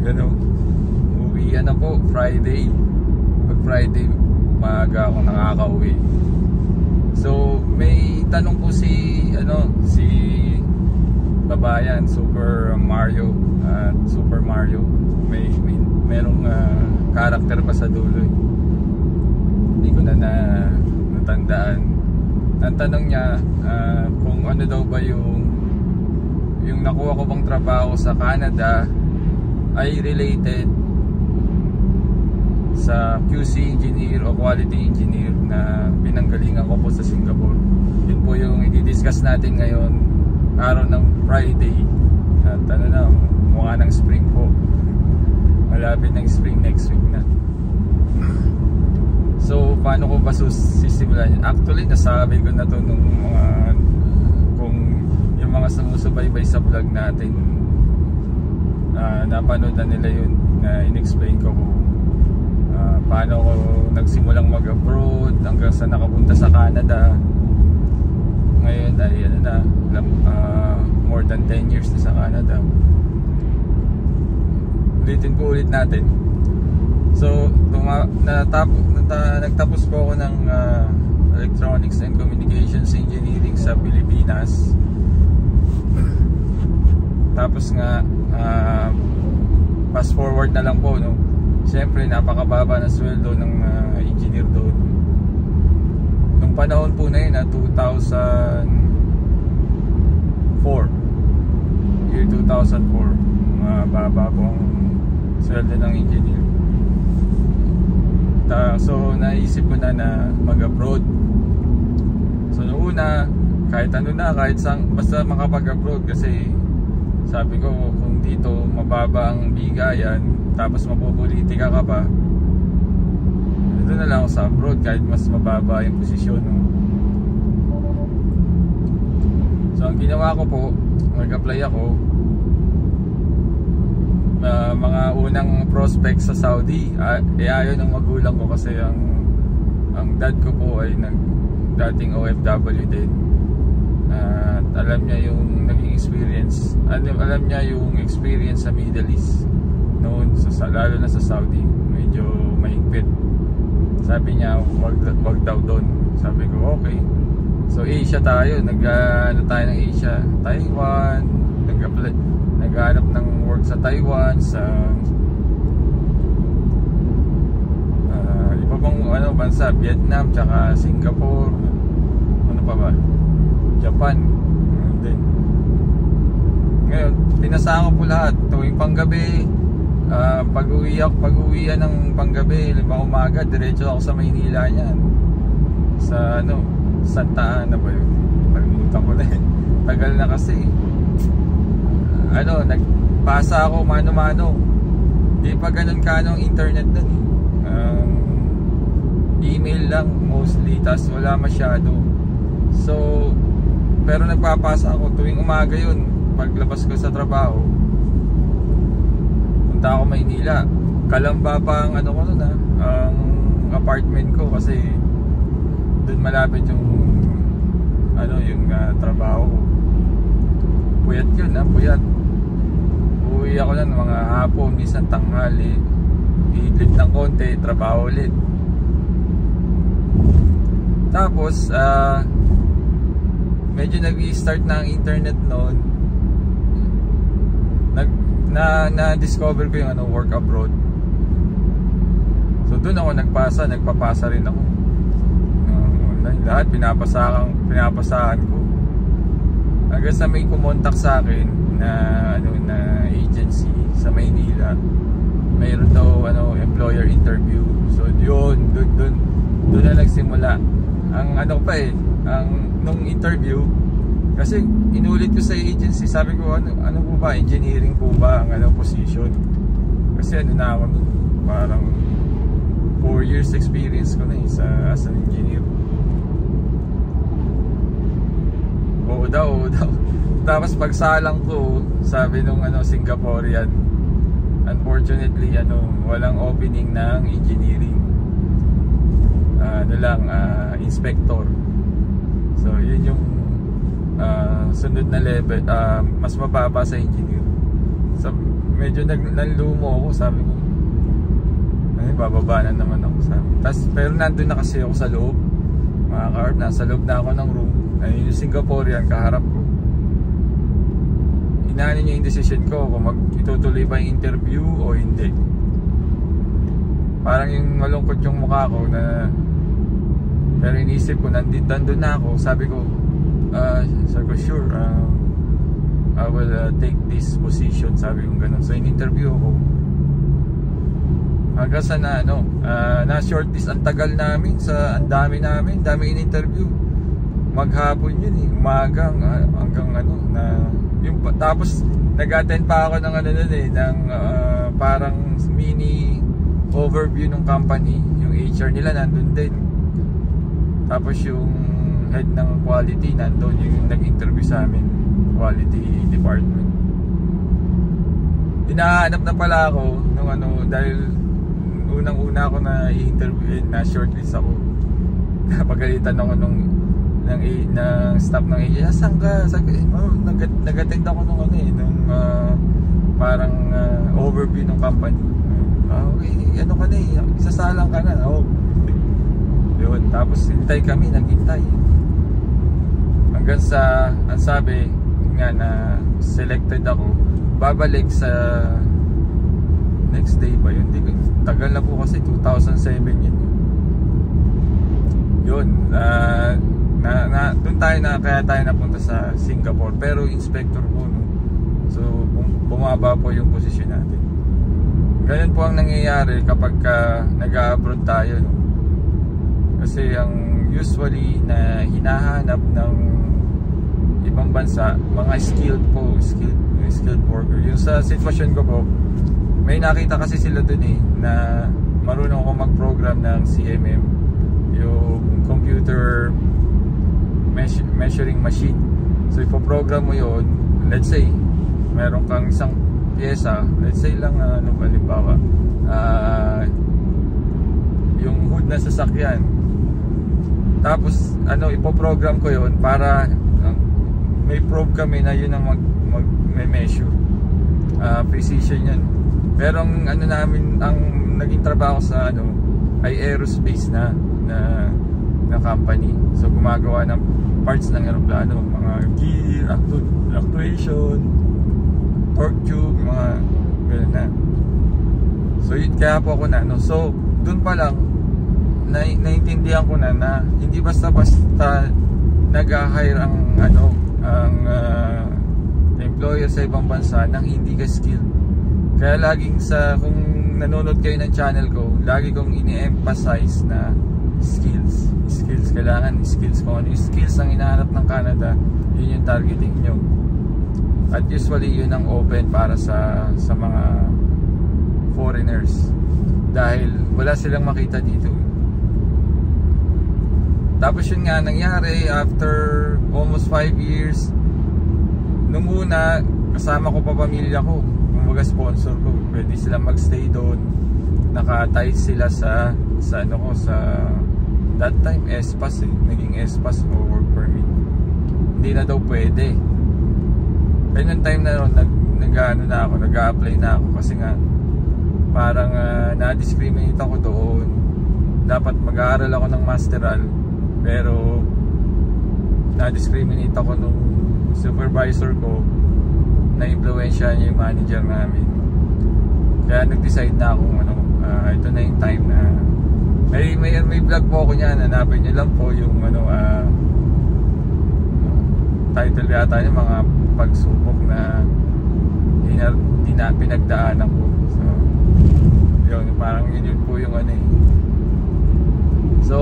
Ano, uwian na po, Friday. Pag Friday, maaga ako nakaka-uwi. So, may tanong po si Babayan, Super Mario. Merong character pa sa dulo. Hindi ko na natandaan. Ang tanong niya, kung ano daw ba yung nakuha ko bang trabaho sa Canada ay related sa QC engineer o quality engineer na pinanggalingan ko po sa Singapore. Yun po yung i-discuss natin ngayon, araw ng Friday. At mukha ng spring po. Malapit ng spring, next week na. So, paano ko ba sisimulan? Actually, nasabi ko na to nung kung yung mga sumusubaybay sa vlog natin, napanood na nila yun, na in-explain ko kung paano ko nagsimulang mag-abroad hanggang sa nakapunta sa Canada. Ngayon ay more than 10 years na sa Canada. Ulitin po ulit natin. So, nagtapos po ako ng Electronics and Communications Engineering sa Pilipinas. Tapos nga, fast forward na lang po, no? Siyempre, napakababa na sweldo ng engineer doon. Nung panahon po na yun, 2004. Year 2004. Mababa po ang sweldo ng engineer. So naisip ko na mag-abroad. So noong una, kahit basta makapag-abroad, kasi sabi ko kung dito mababa ang bigayan tapos mapopolitika ka pa, dito na lang ako sa abroad kahit mas mababa yung posisyon, no? So ang ginawa ko po, nag-apply ako. Mga unang prospects sa Saudi, ayaw ng magulang ko kasi ang dad ko po ay dating OFW din. At alam niya yung naging experience, alam niya yung experience sa Middle East noon, lalo na sa Saudi, medyo mahigpit. Sabi niya wag daw doon. Sabi ko okay. So Asia tayo, tayo ng Asia, Taiwan, naghanap ng work sa Taiwan, sa iba pang bansa, Vietnam, tsaka Singapore, ano pa ba, Japan. Then ngayon, pinasahan ko po lahat. Tuwing panggabi, pag-uwian ng panggabi, limang umaga, diretso ako sa Maynila niyan. Sa Santa Ana ba yun? Palimutan ko na eh. Tagal na kasi. Nagpasa ako mano-mano. Di pa ganun kanong internet dun eh. Email lang mostly, tas wala masyado. So, pero nagpapasa ako tuwing umaga yun. Paglabas ko sa trabaho, punta ako Maynila. Kalamba pa ang ko nun ang apartment ko, kasi dun malapit yung trabaho ko. Puyat yun, puyat. Uwi ako lang mga hapon, minsan tanghali, iidlit ng konti, trabaho ulit. Tapos medyo nag-i-start na ang internet noon. Na-discover ko yung work abroad. So doon ako nagpapasa rin ako. Lahat pinapasahan ko. Hanggang sa may kumontak sa akin na agency sa Maynila. Mayroon daw employer interview. So doon na nagsimula. Nung interview, kasi inulit ko sa agency, sabi ko ano po ba, engineering po ba ang position? Kasi na ako nun, parang 4 years experience ko na as an engineer. Oo daw. Tapos pagsalang ko, sabi nung Singaporean, unfortunately walang opening ng engineering. Inspector. So yun yung sunod na level, mas mababa sa engineer. medyo nanlumo ako, sabi ko ay bababa na naman ako, sabi. Pero nandun na kasi ako sa loob, mga ka-ARP, nasa loob na ako ng room. Ayun yung Singaporean kaharap ko. Inaano niya yung decision ko kung itutuloy ba yung interview o hindi. Parang yung malungkot yung mukha ko na, pero inisip ko nandun na ako, sabi ko sure, I will take this position, sabi ko gano'n. So in-interview ako hanggang sa na shortlist. Ang tagal namin, ang dami in-interview, maghapon yun umaga hanggang yung, tapos nag-attend pa ako ng ng parang mini overview ng company. Yung HR nila nandun din, tapos yung head ng quality nandun, yung nag-interview sa amin, quality department. Hinahanap na pala ako nung dahil unang-una ako na i-interview, na shortlist ako. Napagalitan ako ng staff ng HR. Saan ka? Nag-attend ako nung parang overview ng company. Okay, ka na isasalang ka na. Yun, tapos hintay kami, naghintay hanggang sa ang sabi nga na selected ako, babalik sa next day ba yun? Tagal na po kasi 2007 yun. Doon kaya tayo napunta sa Singapore, pero inspector po, no? So bumaba po yung posisyon natin. Ganyan po ang nangyayari kapag nag-abroad tayo, no? Kasi ang usually na hinahanap ng ibang bansa, mga skilled worker. Yung sa sitwasyon ko po, may nakita kasi sila dun na marunong ako mag-program ng CMM, yung computer measuring machine. So ipoprogram mo yun, let's say meron kang isang pyesa, let's say lang halimbawa yung hood na sasakyan, tapos ipoprogram ko yun para may probe kami na yun ang may measure, precision yun. Pero ang ang naging trabaho sa ay aerospace na company. So gumagawa ng parts ng aeroplano, mga gear, actuation, torque tube, mga gano'n na. So yun, kaya po ako so dun pa lang naintindihan ko na hindi basta-basta nag-hire ang employer sa ibang bansa nang hindi ka skilled. Kaya laging kung nanonood kayo ng channel ko, lagi kong ini-emphasize na skills. Kailangan skills. Kung ano yung skills ang hinahanap ng Canada, yun yung targeting nyo. At usually yun ang open para sa mga foreigners, dahil wala silang makita dito. Tapos yun nga nangyari after almost 5 years. Nung una, kasama ko pa pamilya ko, kumbaga sponsor ko, pwede silang magstay doon. Naka-tie sila sa that time ESPAS, naging ESPAS o work permit. Hindi na daw pwede. Kaya nung time na ron, nag-a-apply na ako kasi nga parang na-discriminate ako doon. Dapat mag-aaral ako ng masteral, pero na-discriminate ako nung supervisor ko, na-impluwensya niya yung manager namin. Kaya nag-decide na akong ito na yung time na may vlog po ako niyan, hanapin niyo lang po yung title yata yung mga pagsubok na pinagdaanan ko. So yun, parang yun po yung So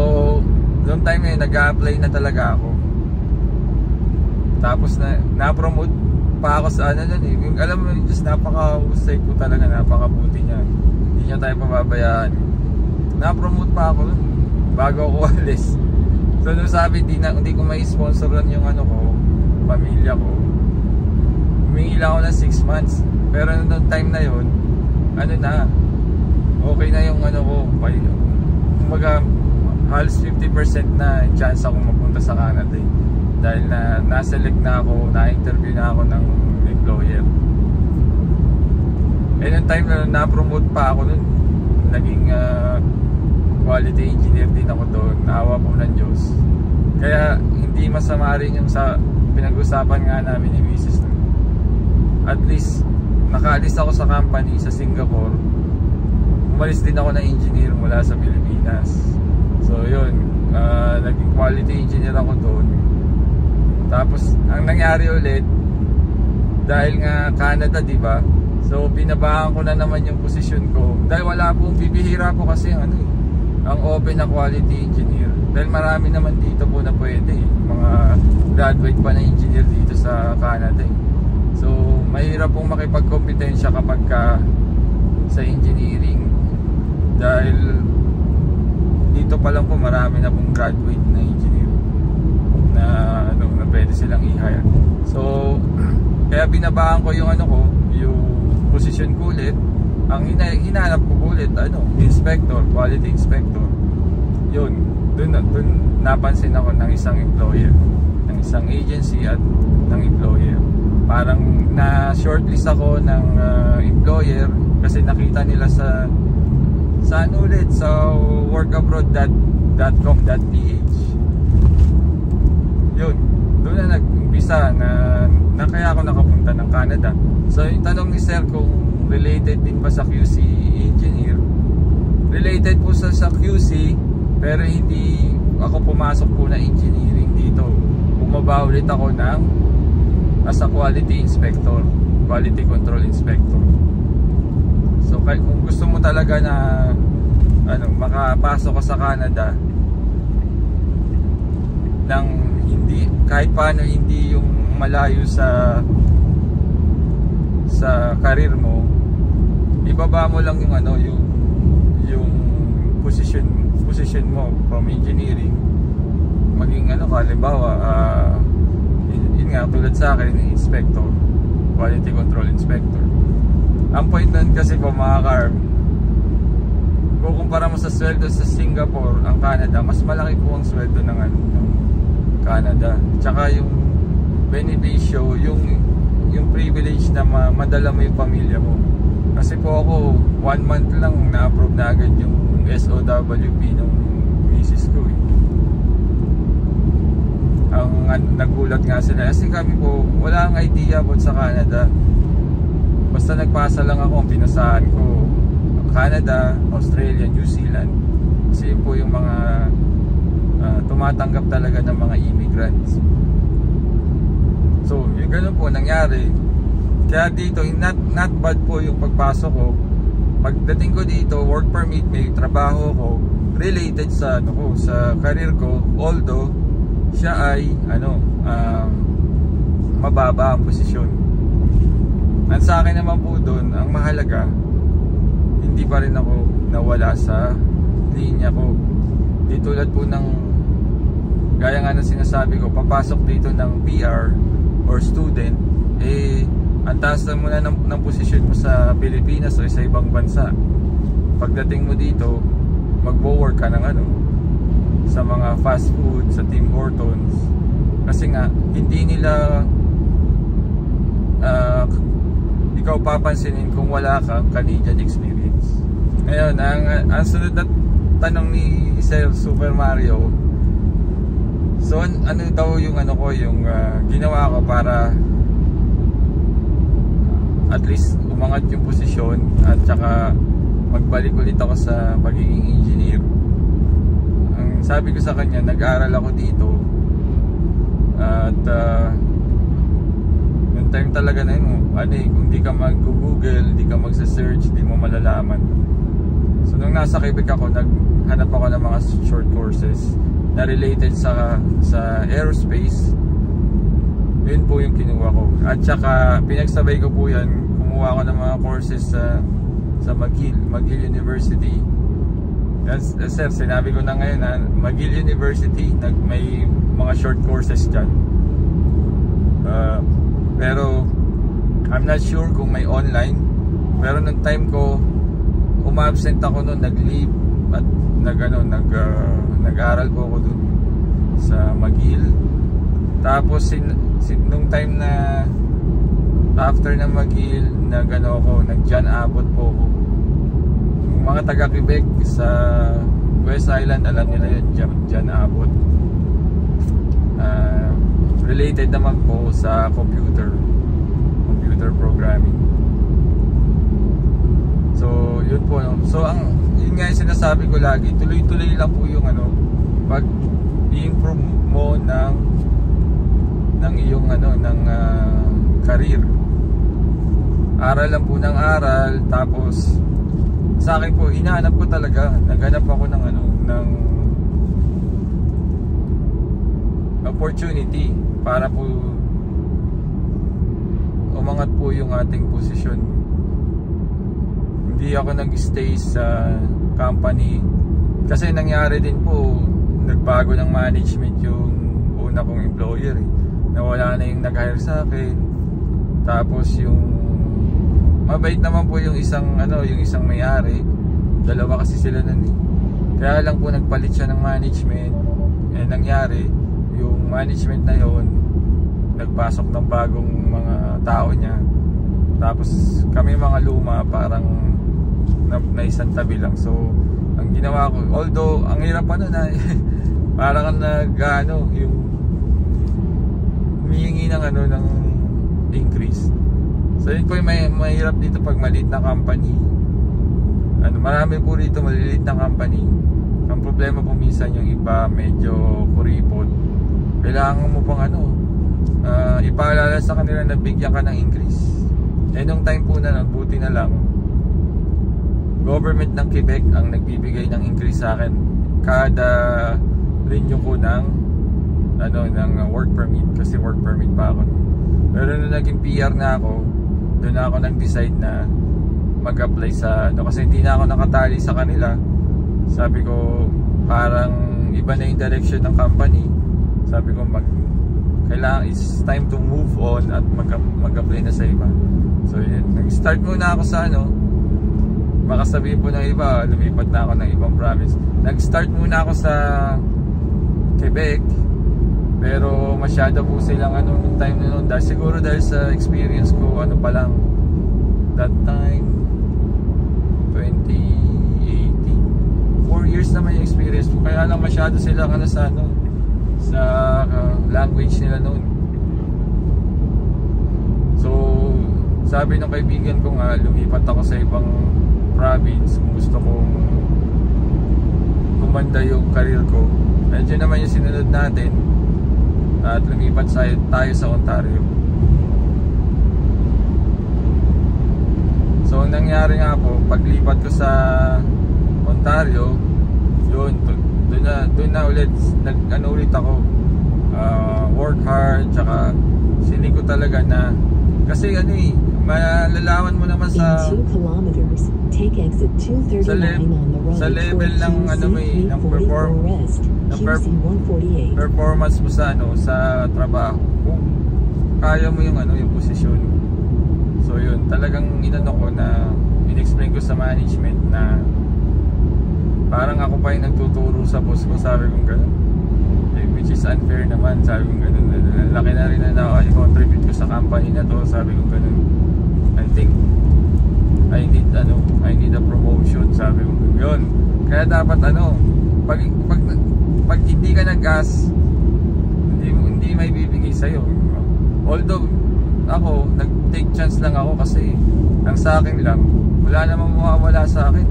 noong time na nag-a-apply na talaga ako. Tapos na-promote pa ako sa yung, alam mo, just napaka-husay po talaga, napakabuti niya. Hindi niya tayo pababayaan. Na-promote pa ako nun bago ako alis. So nung sabi hindi ko may sponsoran yung pamilya ko, humingi lang ako ng 6 months. Pero noong time na yun, okay na yung ko, kumbaga halos 50% na chance ako mapunta sa Canada dahil na select na ako, na-interview na ako ng employer. Noong time na na-promote pa ako nun, naging quality engineer din ako doon. Naawa po ng Diyos. Kaya hindi masama rin yung sa pinag-usapan nga namin ni Mrs. At least nakaalis ako sa company sa Singapore. Umalis din ako na engineer mula sa Pilipinas. So yun, naging quality engineer ako doon. Tapos ang nangyari ulit, dahil nga Canada, diba? So binabahan ko na naman yung posisyon ko. Dahil wala pong, bibihira po kasi ang open na quality engineer. Dahil marami naman dito po na pwede, mga graduate pa na engineer dito sa Canada. So mahirap pong makipagkompetensya kapag sa engineering. Dahil dito pa lang po marami na pong graduate na engineer na pwede silang i-hire. So kaya binabahan ko yung yung position ko ulit. Ang hinanap ko ulit, inspector, quality inspector. Yun, dun napansin ako ng isang employer, ng isang agency at ng employer. Parang na-shortlist ako ng employer kasi nakita nila sa workabroad.com.ph. Yun, doon na nag-umpisa na kaya ako nakapunta ng Canada. So yung tanong ni sir kung related din ba sa QC engineer, related po sa QC, pero hindi ako pumasok po na engineering dito. Bumaba ulit ako as a quality inspector, quality control inspector. So kung gusto mo talaga na makapasok ka sa Canada ng hindi, kahit paano hindi yung malayo sa career mo, ibaba mo lang yung position mo from engineering maging halimbawa yun nga tulad sa akin, inspector, quality control inspector. Ang point nun kasi po mga karm, kung kumpara mo sa sweldo sa Singapore, ang Canada, mas malaki po ang sweldo ng Canada. Tsaka yung benepisyo, yung privilege na madala mo yung pamilya mo. Kasi po ako 1 month lang na-approve na agad yung SOWP ng misis ko Nagulat nga sila kasi kami po wala ang idea about sa Canada. Basta nagpasa lang ako, ang pinasahan ko Canada, Australia, New Zealand. Kasi po yung mga tumatanggap talaga ng mga immigrants. So yung ganun po nangyari. Kaya dito not bad po yung pagpasok ko. Pagdating ko dito, work permit, may trabaho ko related sa sa career ko, although siya ay mababa ang posisyon. At sa akin naman po doon, ang mahalaga, hindi pa rin ako nawala sa linya ko. Di tulad po ng gaya nga ng sinasabi ko, papasok dito ng PR or student, ang taas na muna ng posisyon mo sa Pilipinas o sa ibang bansa. Pagdating mo dito, magwo-work ka ng sa mga fast food, sa Tim Hortons. Kasi nga, hindi nila ikaw papansinin kung wala kang Canadian experience. Ngayon, ang sunod na tanong ni Sir Super Mario, so ano daw yung yung ginawa ko para at least umangat yung posisyon at saka magbalik ulit ako sa pagiging engineer. Ang sabi ko sa kanya, nag-aral ako dito at yung time talaga na yun, kung di ka mag-google, di ka magsa-search, di mo malalaman. So nung nasa Quebec ako, naghanap ako ng mga short courses na related sa aerospace. Yun po yung kinuha ko. At saka pinagsabay ko po yan, kumuha ko ng mga courses sa McGill University. Yes, sir, sinabi ko na ngayon McGill University, may mga short courses dyan. Pero I'm not sure kung may online. Pero nung time ko, umabsent ako noon, nag-leave at nag-aral po ako dun sa McGill. Tapos nung time na after na mag-heal, nag John Abbott po ako. Yung mga taga Quebec sa West Island, alam nila yun, John Abbott. Related naman po sa computer programming. So yun po, no? So yun nga yung sinasabi ko lagi, tuloy-tuloy lang po yung pag i-improve mo ng iyong career. Aral lang po ng aral. Tapos sa akin po, hinahanap ko talaga, naghanap ako ng opportunity para po umangat po yung ating posisyon. Hindi ako nag-stay sa company kasi nangyari din po, nagbago ng management yung una kong employer nawala na yung nag-hire sa akin. Tapos yung mabait naman po yung isang may-ari, dalawa kasi sila nun kaya lang po nagpalit siya ng management. Nangyari yung management na yon, nagpasok ng bagong mga tao niya. Tapos kami mga luma parang naisang tabi lang. So ang ginawa ko, although ang hirap pa nun parang yung humihingi ng increase. So yun po yung mahirap dito pag maliit na company. Marami po rito maliliit na company. Ang problema po minsan yung iba medyo kuripot. Kailangan mo pang ipaalala sa kanila na bigyan ka ng increase. Nung time po na buti na lang government ng Quebec ang nagbibigay ng increase sa akin kada renew ko ng work permit, kasi work permit pa ako. Pero nung naging PR na ako, doon na ako nag-decide na mag-apply sa kasi hindi na ako nakatali sa kanila. Sabi ko parang iba na yung direction ng company. Sabi ko kailangan, it's time to move on at mag-apply na sa iba. So yun, nag-start muna ako sa baka sabihin po ng iba, lumipat na ako ng ibang province. Nag-start muna ako sa Quebec, pero masyado po silang nung time na noon, siguro dahil sa experience ko pa lang that time 2018, 4 years naman yung experience ko, kaya lang masyado silang sa language nila noon. So sabi ng kaibigan ko nga, lumipat ako sa ibang province kung gusto kong kumanda yung career ko. Medyo naman yung sinunod natin at lumipat tayo sa Ontario. So ang nangyari nga po, paglipat ko sa Ontario, yun, doon na ulit ulit ako work hard, tsaka sinig ko talaga na kasi malalaman mo naman sa level ng performance mo sa trabaho, kung kaya mo yung posisyon. So yun, talagang ko na in-explain ko sa management na parang ako pa yung nagtuturo sa boss ko. Sabi kong gano'n, which is unfair naman. Sabi kong gano'n, laki na rin na i-contribute ko sa company na to. Sabi kong gano'n, I think I need a promotion. Sabi kong yun, kaya dapat pag hindi ka nag-gas, hindi may bibigay sa'yo. Although ako, nag-take chance lang ako kasi ang sa akin lang, wala namang mawawala sa akin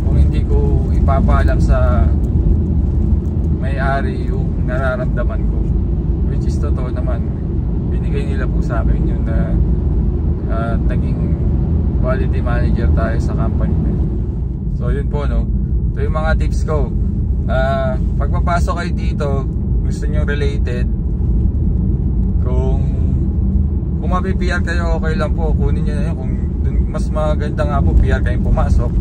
kung hindi ko ipapaalam sa may-ari yung nararamdaman ko, which is totoo naman. Binigay nila po sa akin yun na naging quality manager tayo sa company. So yun po, ito yung mga tips ko. Pagpapasok kayo dito, gusto nyo related, kung mapi-PR kayo, okay lang po, kunin nyo na yun. Kung mas maganda nga po, PR kayong pumasok,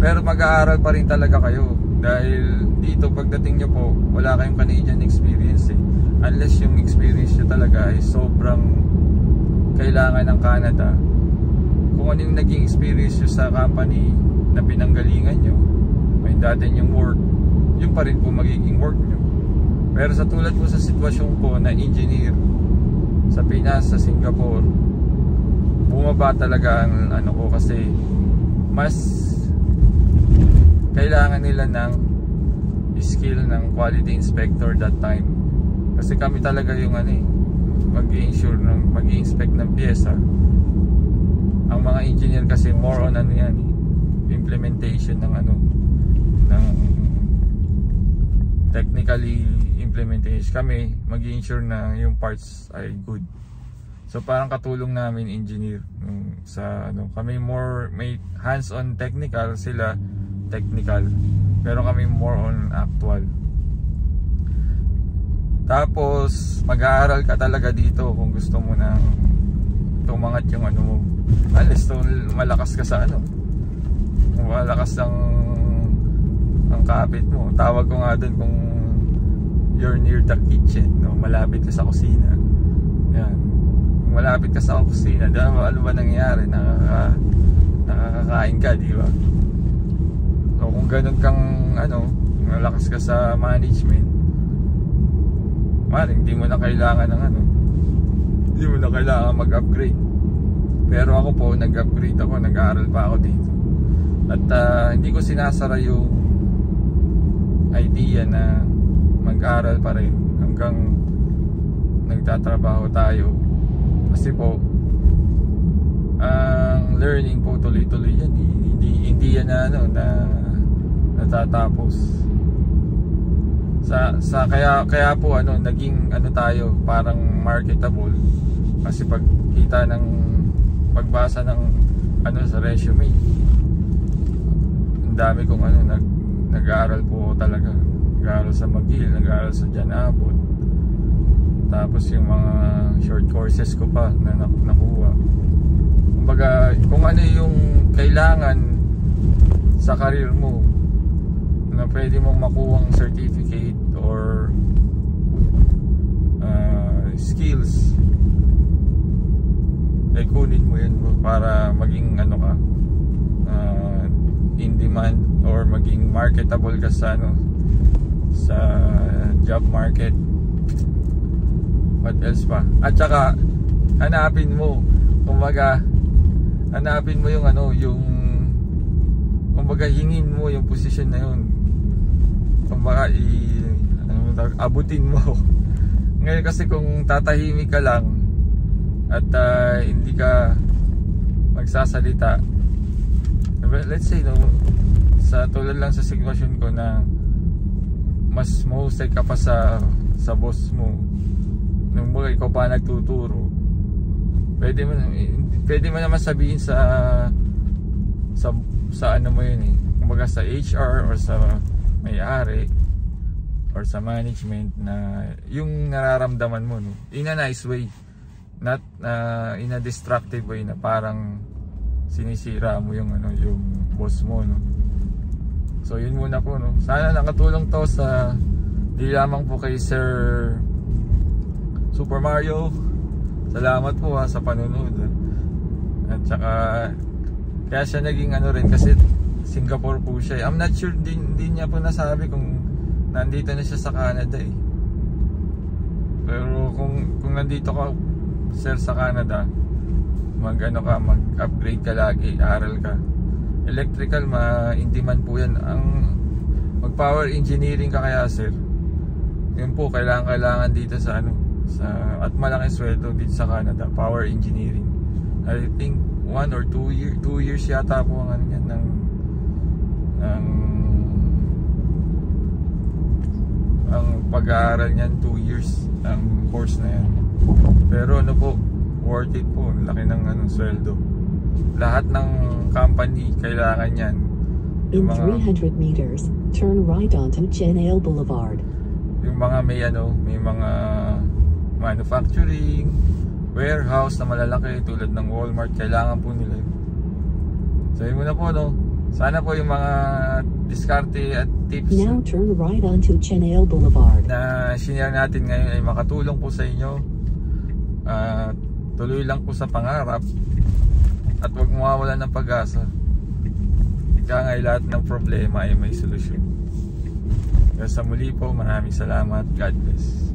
pero mag-aaral pa rin talaga kayo. Dahil dito pagdating nyo po, wala kayong Canadian experience unless yung experience nyo talaga ay sobrang kailangan ng Canada. Kung ano yung naging experience nyo sa company na pinanggalingan nyo, may dati yung work, yun pa rin po magiging work nyo. Pero sa tulad po sa sitwasyon ko na engineer sa Pinas, sa Singapore, bumaba talaga ang ano ko, kasi mas kailangan nila ng skill ng quality inspector that time, kasi kami talaga yung ano mag-i-insure ng mag-i-inspect ng pyesa. Ang mga engineer kasi more on ano yan implementation ng ano ng technically implementation. Kami mag-i-insure na yung parts ay good. So parang katulong namin engineer sa ano, kami more may hands on technical, sila technical, pero kami more on actual. Tapos mag-aaral ka talaga dito kung gusto mo nang tumangat yung ano mo, unless malakas ka sa ano, malakas ang kapit mo. Tawag ko nga dun kung you're near the kitchen, no? Malapit ka sa kusina. Yan, kung malapit ka sa kusina, ano ba nangyayari? Nakakakain ka, di ba? So kung ganun kang ano, malakas ka sa management, maring hindi mo na kailangan ng ano, hindi mo na kailangan mag-upgrade. Pero ako po, nag-upgrade ako, nag-aaral pa ako dito. At hindi ko sinasara yung idea na mag-aaral pa rin hanggang nagtatrabaho tayo. Kasi po, ang learning po tuloy-tuloy yan. Hindi yan na ano, na natatapos. Kaya po ano, naging ano tayo, parang marketable. Kasi pagkita ng pagbasa ng ano sa resume, ang dami kong ano, nag-aaral po talaga. Nag-aaral sa McGill, nag-aaral sa John Abbott. Tapos yung mga short courses ko pa na nakuha. Kumbaga, kung ano yung kailangan sa career mo na pwede mong makuhang certificate or skills, ay kunin mo yun para maging ano ka, in demand or maging marketable ka sa ano, sa job market. What else pa? At saka hanapin mo, kumbaga hanapin mo yung ano, yung kumbaga hingin mo yung position na yun, kumbaga abutin mo. Ngayon kasi kung tatahimik ka lang at hindi ka magsasalita, let's say no, sa tulad lang sa sitwasyon ko na mas mahusay ka pa sa boss mo, nung mga ikaw pa nagtuturo, pwede mo naman sabihin sa ano mo yun kumbaga sa HR or sa may-ari or sa management, na yung nararamdaman mo, no, in a nice way, not in a destructive way na parang sinisira mo yung ano, yung boss mo, no. So yun muna po, no. Sana nakatulong to sa di lamang po kay Sir Super Mario. Salamat po sa panunod. At saka kaya siya naging ano rin kasi Singapore po siya. I'm not sure, din niya po nasabi kung nandito na siya sa Canada Pero kung nandito ka, sir, sa Canada, mag-upgrade ka lagi, aral ka. Electrical, in-demand po yan. Mag-power engineering ka kaya, sir. Yun po, kailangan dito sa ano, at malaking sweldo dito sa Canada, power engineering. I think 1 or 2 years yata po ang ano yan, ang pag-aaral niyan, 2 years ang course na yan. Pero ano po, worth it po, laki ng ano, sweldo. Lahat ng company kailangan yan. In 300 meters, turn right onto Chenale Boulevard. Yung mga may mga manufacturing, warehouse na malalaki tulad ng Walmart, kailangan po nila yun. So yun muna po, no. Sana po yung mga diskarte at tips Now turn right onto Chenale Boulevard na sinare natin ngayon ay makatulong po sa inyo. Tuloy lang po sa pangarap at huwag mawawalan ng pag-asa. Ika nga lahat ng problema ay may solusyon. Kaya sa muli po, maraming salamat. God bless.